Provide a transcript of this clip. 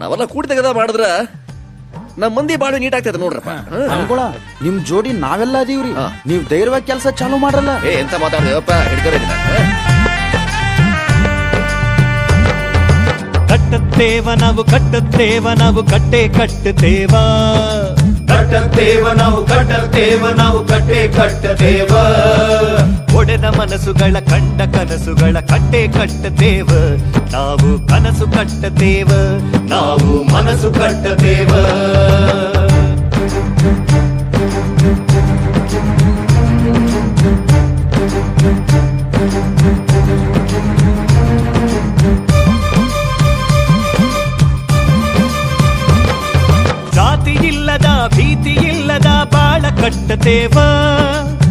ನಾವೆಲ್ಲ ಕೂಡಿ ತೆಗೆದ ಮಾಡಿದ್ರ ನಮ್ ಮಂದಿ ಬಾಳ ನೀಟ್ ಆಗ್ತೈತೆ ನೋಡ್ರಪ್ಪ. ಅನ್ಕೊಳ ನಿಮ್ ಜೋಡಿ ನಾವೆಲ್ಲ ಅದೀವ್ರಿ, ನೀವ್ ಧೈರ್ಯವಾಗಿ ಕೆಲಸ ಚಾಲೂ ಮಾಡ್ರಲ್ಲ. ಎಂತ ಮಾತಾಡ್ದೇವಪ್ಪ, ಹಿಡ್ಕರ ಕಟ್ಟುತ್ತೇವ ನಾವು ಕಟ್ಟುತ್ತೇವ ನಾವು ಕಟ್ಟೆ ಕಟ್ಟುತ್ತೇವ ನಾವು ಕಟ್ಟೆ ಕಟ್ಟುತ್ತೇವ ಒಡೆದ ಮನಸ್ಸುಗಳ ಕಂಡ ಕನಸುಗಳ ಕಟ್ಟೆ ಕಟ್ಟುತ್ತೇವ ನಾವು ಕನಸು ಕಟ್ಟುತ್ತೇವ ನಾವು ಮನಸ್ಸು ಕಟ್ಟುತ್ತೇವ.